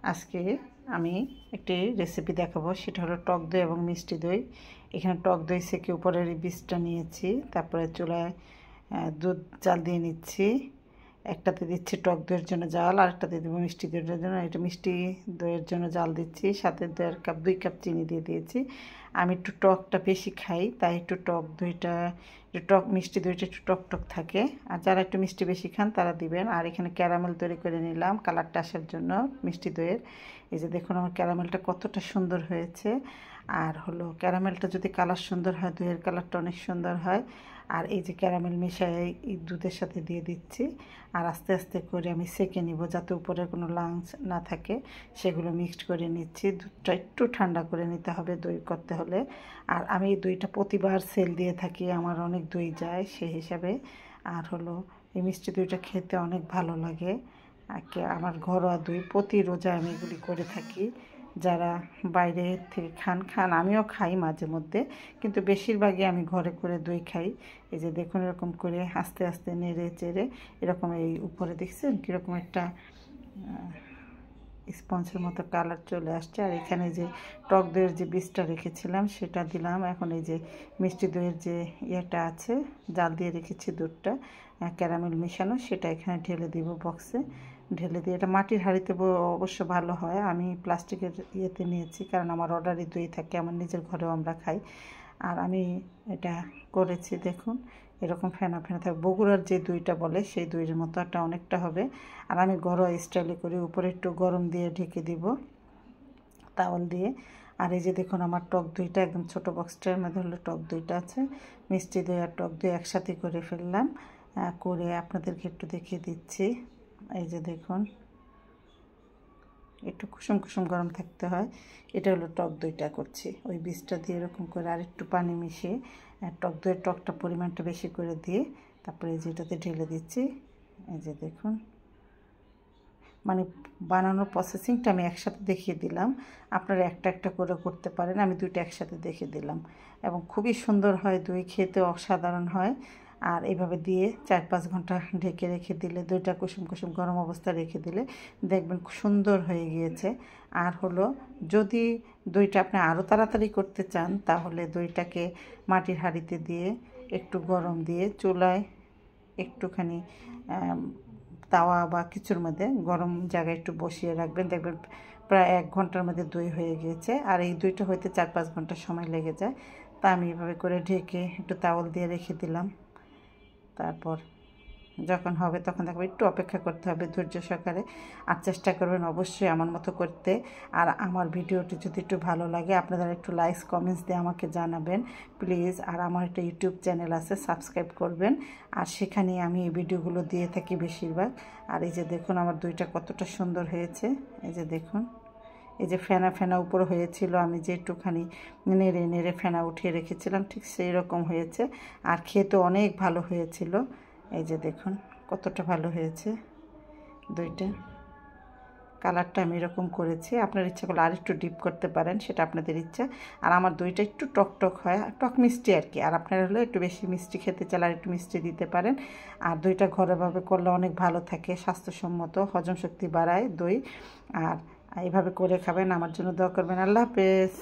আজকে আমি একটি রেসিপি দেখাবো, সেটা হলো টক দই এবং মিষ্টি দই। এখানে টক দই থেকে উপরের বীজটা নিয়েছি, তারপরে চুলায় দুধ জাল দিয়ে নিচ্ছি। একটাতে দিচ্ছি টক দইয়ের জন্য জাল, আরেকটাতে দেবো মিষ্টি দইয়ের জন্য। এটা মিষ্টি দইয়ের জন্য জাল দিচ্ছি, সাথে 2 কাপ চিনি দিয়ে দিয়েছি। আমি একটু টকটা বেশি খাই, তাই একটু মিষ্টি দইটা একটু টক টক থাকে। আর যারা একটু মিষ্টি বেশি খান তারা দিবেন। আর এখানে ক্যারামেল তৈরি করে নিলাম কালারটা আসার জন্য মিষ্টি দইয়ের। এই যে দেখুন আমার ক্যারামেলটা কতটা সুন্দর হয়েছে। আর হলো ক্যারামেলটা যদি কালার সুন্দর হয়, দইয়ের কালারটা অনেক সুন্দর হয়। আর এই যে ক্যারামেল মিশিয়ে এই দুধের সাথে দিয়ে দিচ্ছি। আর আস্তে আস্তে করে আমি সেঁকে নিব, যাতে উপরে কোনো লাংস না থাকে, সেগুলো মিক্সড করে নিচ্ছি। দুধটা একটু ঠান্ডা করে নিতে হবে দই করতে হলে। আর আমি এই দইটা প্রতিবার সেল দিয়ে থাকি, আমার অনেক দই যায় সেই হিসাবে। আর হলো এই মিষ্টি দইটা খেতে অনেক ভালো লাগে। আমার ঘরোয়া দই, প্রতি রোজা আমি এগুলি করে থাকি। যারা বাইরে থেকে খান আমিও খাই মাঝে মধ্যে, কিন্তু বেশিরভাগই আমি ঘরে করে দই খাই। এই যে দেখুন এরকম করে আস্তে আস্তে নেড়ে চেড়ে এরকম এই উপরে দেখছেন কীরকম একটা স্পঞ্জের মতো কালার চলে আসছে। আর এখানে যে টক দইয়ের যে বীজটা রেখেছিলাম সেটা দিলাম। এখন এই যে মিষ্টি দইয়ের যে ইয়েটা আছে, জাল দিয়ে রেখেছি দুধটা ক্যারামেল মেশানো, সেটা এখানে ঢেলে দিব বক্সে। ঢেলে দিয়ে এটা মাটির হাঁড়িতে অবশ্য ভালো হয়, আমি প্লাস্টিকের ইয়েতে নিয়েছি কারণ আমার অর্ডারই দই থাকে, আমার নিজের ঘরেও আমরা খাই। আর আমি এটা করেছি দেখুন এরকম ফেনা ফেনা থাকে, বগুড়ার যে দইটা বলে সেই দইয়ের মতো একটা অনেকটা হবে। আর আমি ঘরোয়া স্টাইলে করি, উপরে একটু গরম দিয়ে ঢেকে দিব তাওয়াল দিয়ে। আর এই যে দেখুন আমার টক দইটা একদম ছোটো বক্সটার মধ্যে হলো টক দইটা আছে। মিষ্টি দই আর টক দই একসাথে করে ফেললাম, করে আপনাদেরকে একটু দেখিয়ে দিচ্ছি। এই যে দেখুন একটু কুসুম কুসুম গরম থাকতে হয়। এটা হলো টক দইটা করছি, ওই বীজটা দিয়ে এরকম করে আর একটু পানি মিশিয়ে টক দইয়ের টকটা পরিমাণটা বেশি করে দিয়ে তারপরে এই যেটাতে ঢেলে দিচ্ছি। এই যে দেখুন মানে বানানোর প্রসেসিংটা আমি একসাথে দেখিয়ে দিলাম, আপনারা একটা একটা করে করতে পারেন, আমি দুইটা একসাথে দেখিয়ে দিলাম। এবং খুবই সুন্দর হয় দই, খেতে অসাধারণ হয়। আর এইভাবে দিয়ে 4-5 ঘন্টা ঢেকে রেখে দিলে, দইটা কুসুম কুসুম গরম অবস্থায় রেখে দিলে দেখবেন খুব সুন্দর হয়ে গিয়েছে। আর হলো যদি দইটা আপনি আরও তাড়াতাড়ি করতে চান, তাহলে দইটাকে মাটির হাঁড়িতে দিয়ে একটু গরম দিয়ে চুলায় একটুখানি তাওয়া বা কিছুর মধ্যে গরম জায়গায় একটু বসিয়ে রাখবেন, দেখবেন প্রায় 1 ঘন্টার মধ্যে দই হয়ে গিয়েছে। আর এই দইটা হইতে 4-5 ঘন্টা সময় লেগে যায়। তা আমি এভাবে করে ঢেকে একটু তাওয়াল দিয়ে রেখে দিলাম। তারপর যখন হবে তখন দেখবেন একটু অপেক্ষা করতে হবে ধৈর্য সহকারে। আর চেষ্টা করবেন অবশ্যই আমার মতো করতে। আর আমার ভিডিওটি যদি একটু ভালো লাগে আপনারা একটু লাইক কমেন্টস দিয়ে আমাকে জানাবেন প্লিজ। আর আমার একটা ইউটিউব চ্যানেল আছে, সাবস্ক্রাইব করবেন। আর সেখানে আমি এই ভিডিওগুলো দিয়ে থাকি বেশিরভাগ। আর এই যে দেখুন আমার দইটা কতটা সুন্দর হয়েছে। এই যে দেখুন এই যে ফেনা ফেনা উপর হয়েছিল, আমি যে একটুখানি নেড়ে নেড়ে ফেনা উঠিয়ে রেখেছিলাম, ঠিক সেই রকম হয়েছে। আর খেতে অনেক ভালো হয়েছিল। এই যে দেখুন কতটা ভালো হয়েছে দইটা। কালারটা আমি এরকম করেছি, আপনার ইচ্ছা করলে আর একটু ডিপ করতে পারেন, সেটা আপনাদের ইচ্ছা। আর আমার দইটা একটু টক টক হয়, টক মিষ্টি আর কি। আর আপনারা হলে একটু বেশি মিষ্টি খেতে চাইলে আর একটু মিষ্টি দিতে পারেন। আর দইটা ঘরোয়াভাবে করলে অনেক ভালো থাকে, স্বাস্থ্যসম্মত, হজম শক্তি বাড়ায় দই। আর এইভাবে করে খাবেন, আমার জন্য দোয়া করবেন। আল্লাহ হাফেজ।